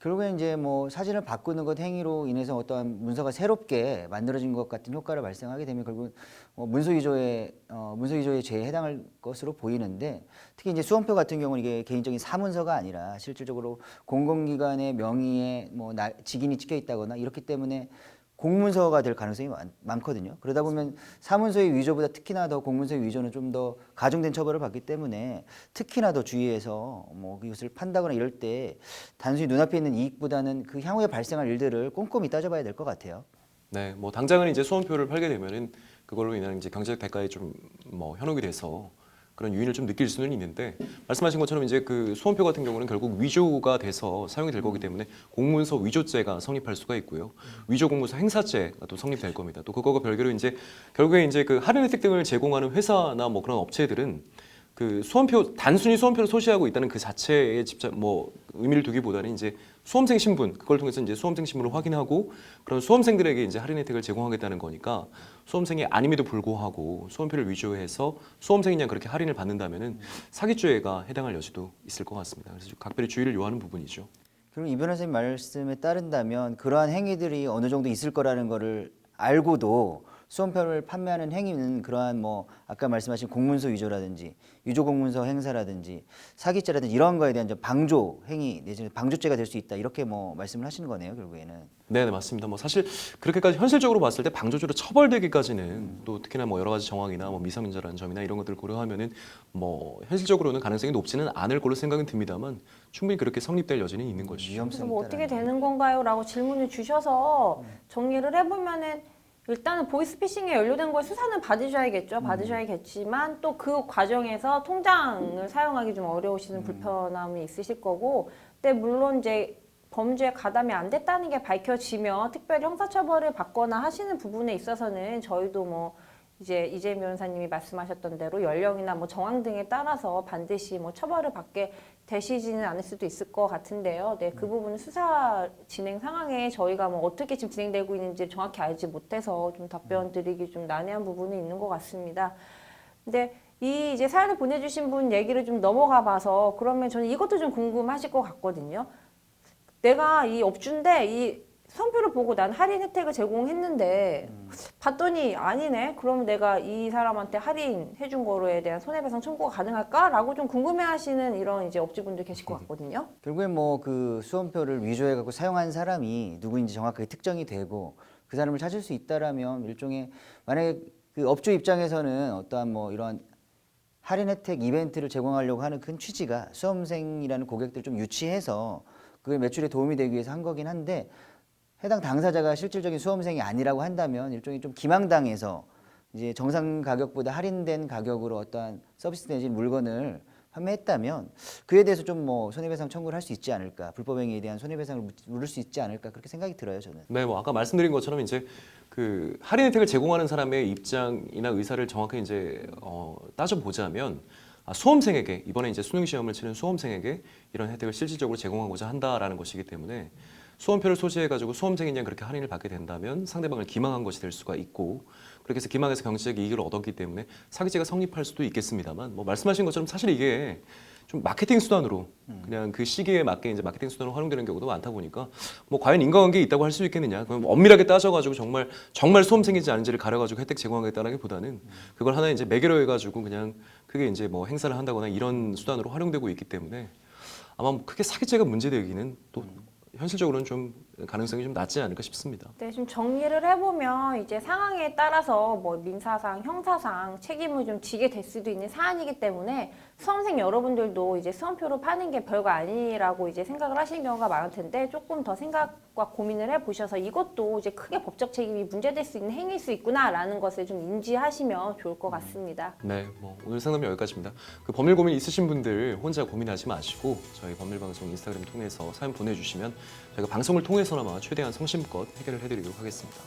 결국엔 이제 뭐 사진을 바꾸는 것 행위로 인해서 어떠한 문서가 새롭게 만들어진 것 같은 효과를 발생하게 되면 결국 문서 위조의 죄에 해당할 것으로 보이는데, 특히 이제 수험표 같은 경우는 이게 개인적인 사문서가 아니라 실질적으로 공공기관의 명의에 직인이 찍혀 있다거나 이렇기 때문에 공문서가 될 가능성이 많거든요. 그러다 보면 사문서의 위조보다 특히나 더 공문서의 위조는 좀 더 가중된 처벌을 받기 때문에 특히나 더 주의해서 이것을 판다거나 이럴 때 단순히 눈앞에 있는 이익보다는 그 향후에 발생할 일들을 꼼꼼히 따져봐야 될 것 같아요. 네, 뭐 당장은 이제 수험표를 팔게 되면은 그걸로 인한 이제 경제적 대가에 좀 현혹이 돼서 그런 유인을 좀 느낄 수는 있는데, 말씀하신 것처럼 이제 그 수험표 같은 경우는 결국 위조가 돼서 사용이 될 거기 때문에 공문서 위조죄가 성립할 수가 있고요. 위조 공문서 행사죄가 또 성립될 겁니다. 또 그거가 별개로 이제 결국에 이제 그 할인 혜택 등을 제공하는 회사나 뭐 그런 업체들은 그 수험표, 단순히 수험표를 소지하고 있다는 그 자체에 집착 의미를 두기보다는 이제 수험생 신분, 그걸 통해서 이제 수험생 신분을 확인하고 그런 수험생들에게 이제 할인 혜택을 제공하겠다는 거니까, 수험생이 아님에도 불구하고 수험표를 위조해서 수험생이 그냥 그렇게 할인을 받는다면은 사기죄가 해당할 여지도 있을 것 같습니다. 그래서 각별히 주의를 요하는 부분이죠. 그럼 이 변호사님 말씀에 따른다면 그러한 행위들이 어느 정도 있을 거라는 거를 알고도 수험표를 판매하는 행위는 그러한 아까 말씀하신 공문서 위조라든지 위조 공문서 행사라든지 사기죄라든지 이런 거에 대한 방조 행위 내지는 방조죄가 될 수 있다, 이렇게 말씀을 하시는 거네요, 결국에는. 네, 맞습니다. 사실 그렇게까지 현실적으로 봤을 때 방조죄로 처벌되기까지는 또 특히나 여러 가지 정황이나 미성년자라는 점이나 이런 것들을 고려하면은 현실적으로는 가능성이 높지는 않을 걸로 생각은 듭니다만, 충분히 그렇게 성립될 여지는 있는 것이죠. 그래서 어떻게 되는 건가요? 라고 질문을 주셔서 정리를 해보면은, 일단은 보이스피싱에 연루된 거에 수사는 받으셔야겠죠. 받으셔야겠지만 또 그 과정에서 통장을 사용하기 좀 어려우시는 불편함이 있으실 거고, 근데 물론 이제 범죄에 가담이 안 됐다는 게 밝혀지면 특별히 형사처벌을 받거나 하시는 부분에 있어서는 저희도 이제 이재임 변호사님이 말씀하셨던 대로 연령이나 정황 등에 따라서 반드시 처벌을 받게 되시지는 않을 수도 있을 것 같은데요. 네, 그 부분은 수사 진행 상황에 저희가 어떻게 지금 진행되고 있는지 정확히 알지 못해서 좀 답변 드리기 좀 난해한 부분이 있는 것 같습니다. 근데 이 이제 사연을 보내주신 분 얘기를 좀 넘어가 봐서, 그러면 저는 이것도 좀 궁금하실 것 같거든요. 내가 이 업주인데 이 수험표를 보고 난 할인 혜택을 제공했는데 봤더니 아니네. 그러면 내가 이 사람한테 할인해 준 거로에 대한 손해배상 청구가 가능할까라고 좀 궁금해하시는 이런 이제 업주분들 계실 것 같거든요. 결국엔 그 수험표를 위조해 갖고 사용한 사람이 누구인지 정확하게 특정이 되고 그 사람을 찾을 수 있다라면, 일종의 만약에 그 업주 입장에서는 어떠한 이런 할인 혜택 이벤트를 제공하려고 하는 큰 취지가 수험생이라는 고객들을 좀 유치해서 그게 매출에 도움이 되기 위해서 한 거긴 한데, 해당 당사자가 실질적인 수험생이 아니라고 한다면 일종의 좀 기망당해서 이제 정상 가격보다 할인된 가격으로 어떠한 서비스 내지 물건을 판매했다면 그에 대해서 좀 손해배상 청구를 할 수 있지 않을까, 불법행위에 대한 손해배상을 물을 수 있지 않을까, 그렇게 생각이 들어요, 저는. 네, 아까 말씀드린 것처럼 이제 그 할인 혜택을 제공하는 사람의 입장이나 의사를 정확히 이제 따져보자면, 수험생에게, 이번에 이제 수능 시험을 치는 수험생에게 이런 혜택을 실질적으로 제공하고자 한다라는 것이기 때문에, 수험표를 소지해가지고 수험생이 그냥 그렇게 할인을 받게 된다면 상대방을 기망한 것이 될 수가 있고, 그렇게 해서 기망해서 경제적 이익을 얻었기 때문에 사기죄가 성립할 수도 있겠습니다만, 말씀하신 것처럼 사실 이게 좀 마케팅 수단으로 그냥 그 시기에 맞게 이제 마케팅 수단으로 활용되는 경우도 많다 보니까 과연 인과관계에 있다고 할 수 있겠느냐, 그럼 엄밀하게 따져가지고 정말 수험생인지 아닌지를 가려가지고 혜택 제공하겠다라기보다는 그걸 하나 이제 매개로 해가지고 그냥 그게 이제 행사를 한다거나 이런 수단으로 활용되고 있기 때문에 아마 크게 사기죄가 문제되기는 또 현실적으로는 좀 가능성이 좀 낮지 않을까 싶습니다. 네, 좀 정리를 해보면 이제 상황에 따라서 민사상, 형사상 책임을 좀 지게 될 수도 있는 사안이기 때문에 수험생 여러분들도 이제 수험표로 파는 게 별거 아니라고 이제 생각을 하시는 경우가 많을 텐데, 조금 더 생각과 고민을 해보셔서 이것도 이제 크게 법적 책임이 문제될 수 있는 행위일 수 있구나라는 것을 좀 인지하시면 좋을 것 같습니다. 네, 오늘 상담은 여기까지입니다. 그 법률 고민 있으신 분들 혼자 고민하지 마시고 저희 법률방송 인스타그램 통해서 사연 보내주시면 저희가 방송을 통해서나마 최대한 성심껏 해결을 해드리도록 하겠습니다.